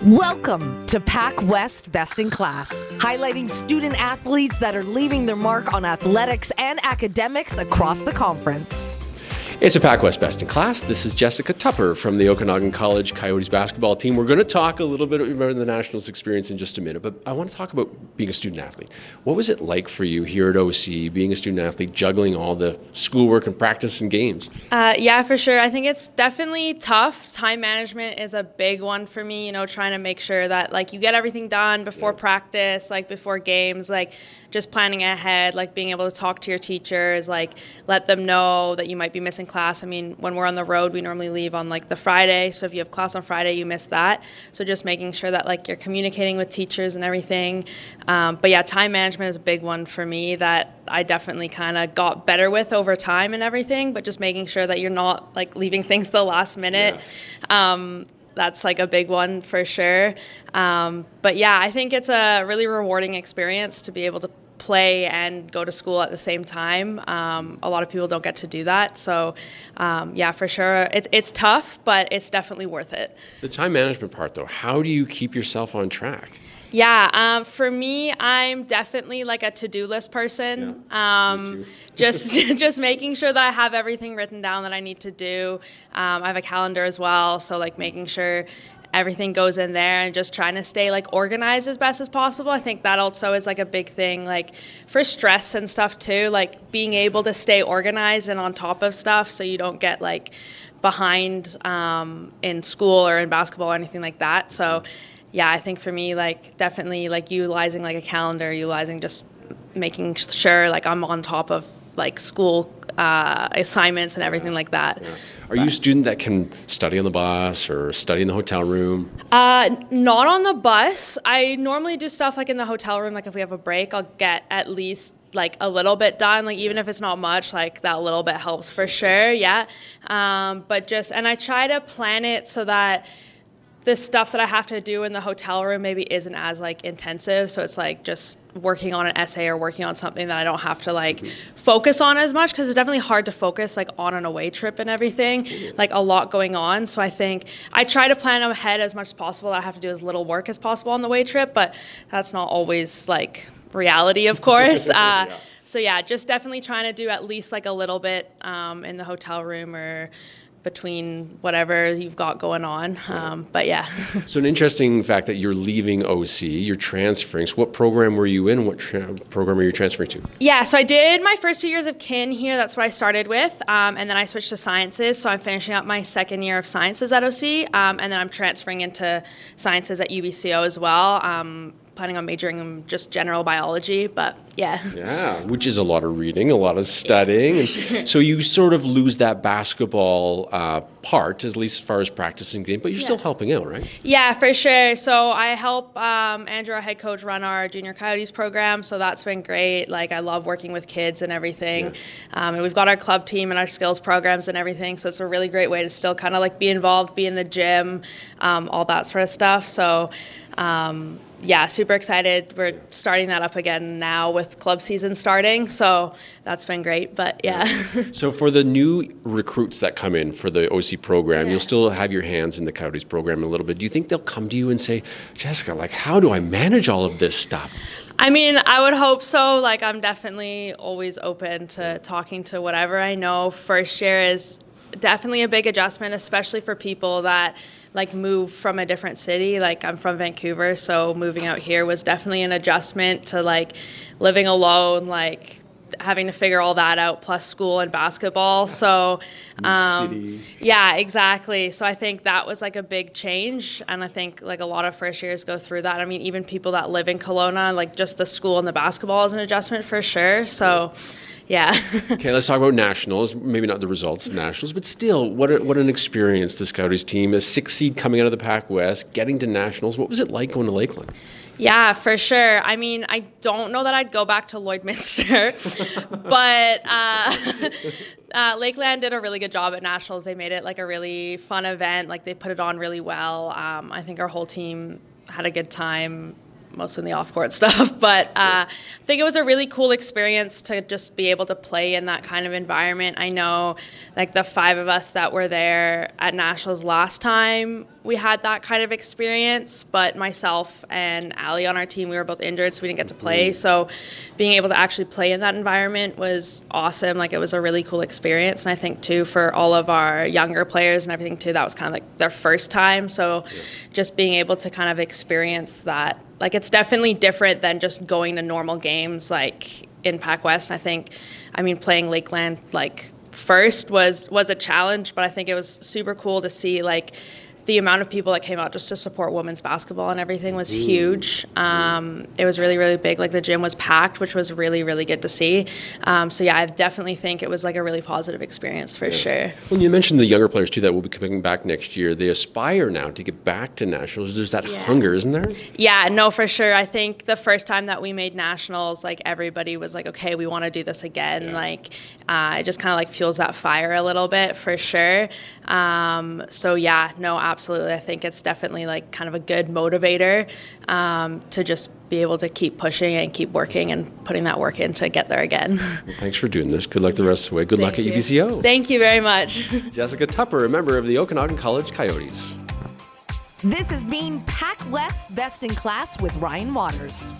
Welcome to PACWEST Best in Class, highlighting student athletes that are leaving their mark on athletics and academics across the conference. It's a PACWEST Best in Class. This is Jessica Tupper from the Okanagan College Coyotes basketball team. We're going to talk a little bit about the Nationals experience in just a minute, but I want to talk about being a student athlete. What was it like for you here at OC, being a student athlete, juggling all the schoolwork and practice and games? Yeah, for sure. I think it's definitely tough. Time management is a big one for me, trying to make sure that you get everything done before practice, before games, just planning ahead, being able to talk to your teachers, let them know that you might be missing class. I mean, when we're on the road, we normally leave on the Friday. So if you have class on Friday, you miss that. So just making sure that you're communicating with teachers and everything. But yeah, time management is a big one for me that I definitely kind of got better with over time and everything, but just making sure that you're not leaving things to the last minute. Yeah. That's a big one for sure. But yeah, I think it's a really rewarding experience to be able to play and go to school at the same time. A lot of people don't get to do that. So yeah, for sure. It's tough, but it's definitely worth it. The time management part though, how do you keep yourself on track? Yeah, for me, I'm definitely a to-do list person. Me too. just making sure that I have everything written down that I need to do. I have a calendar as well, so making sure everything goes in there and just trying to stay organized as best as possible. I think that also is a big thing for stress and stuff too, being able to stay organized and on top of stuff so you don't get behind in school or in basketball or anything like that. So yeah, I think for me, definitely utilizing a calendar, utilizing just making sure I'm on top of school assignments and everything like that. Yeah. Are you a student that can study on the bus or study in the hotel room? Not on the bus. I normally do stuff in the hotel room. If we have a break, I'll get at least a little bit done, even if it's not much, that little bit helps for sure. Yeah. But and I try to plan it so that the stuff that I have to do in the hotel room maybe isn't as intensive. So it's just working on an essay or working on something that I don't have to focus on as much, because it's definitely hard to focus on an away trip and everything, a lot going on. So I think I try to plan ahead as much as possible. I have to do as little work as possible on the away trip, but that's not always reality, of course. Yeah. So yeah, just definitely trying to do at least a little bit in the hotel room or between whatever you've got going on. But yeah. So an interesting fact that you're leaving OC, you're transferring. So what program were you in? What program are you transferring to? Yeah, so I did my first 2 years of kin here. That's what I started with. And then I switched to sciences. So I'm finishing up my second year of sciences at OC. And then I'm transferring into sciences at UBCO as well. Planning on majoring in just general biology, but yeah. Yeah, which is a lot of reading, a lot of studying. And so you sort of lose that basketball part, at least as far as practicing game, but you're still helping out, right? Yeah, for sure. So I help Andrew, our head coach, run our Junior Coyotes program. So that's been great. I love working with kids and everything. Yeah. And we've got our club team and our skills programs and everything. So it's a really great way to still kind of be involved, be in the gym, all that sort of stuff. So yeah, super excited. We're starting that up again now with club season starting, so that's been great, but yeah. So for the new recruits that come in for the OC program, you'll still have your hands in the Coyotes program a little bit. Do you think they'll come to you and say, Jessica, how do I manage all of this stuff? I mean, I would hope so. I'm definitely always open to talking to whatever. I know first year is definitely a big adjustment, especially for people that move from a different city. I'm from Vancouver, so moving out here was definitely an adjustment to living alone, having to figure all that out, plus school and basketball. So yeah, exactly. So I think that was a big change, and I think a lot of first years go through that. I mean, even people that live in Kelowna, just the school and the basketball is an adjustment for sure. So yeah. Okay, let's talk about Nationals. Maybe not the results of Nationals, but still, what an experience this Coyotes team. A 6th seed coming out of the PACWEST, getting to Nationals. What was it like going to Lakeland? Yeah, for sure. I mean, I don't know that I'd go back to Lloydminster, but Lakeland did a really good job at Nationals. They made it a really fun event. They put it on really well. I think our whole team had a good time. Mostly in the off-court stuff, but I think it was a really cool experience to just be able to play in that kind of environment. I know the 5 of us that were there at Nationals last time we had that kind of experience, but myself and Allie on our team, we were both injured, so we didn't get to play. So being able to actually play in that environment was awesome. Like, it was a really cool experience. And I think, too, for all of our younger players and everything, too, that was kind of like their first time. So just being able to kind of experience that, like, it's definitely different than just going to normal games, like, in PACWEST. I think, I mean, playing Lakeland, like, first was a challenge, but I think it was super cool to see, like, the amount of people that came out just to support women's basketball and everything was huge. It was really, really big. Like, the gym was packed, which was really, really good to see. So, yeah, I definitely think it was like a really positive experience for sure. Well, you mentioned the younger players, too, that will be coming back next year. They aspire now to get back to nationals. There's that hunger, isn't there? Yeah, no, for sure. I think the first time that we made nationals, like, everybody was like, okay, we want to do this again. Like, it just kind of like fuels that fire a little bit for sure. So, yeah, no, absolutely. I think it's definitely like kind of a good motivator to just be able to keep pushing and keep working and putting that work in to get there again. Well, thanks for doing this. Good luck the rest of the way. Good luck at UBCO. Thank you very much. Jessica Tupper, a member of the Okanagan College Coyotes. This has been PACWEST Best in Class with Ryan Waters.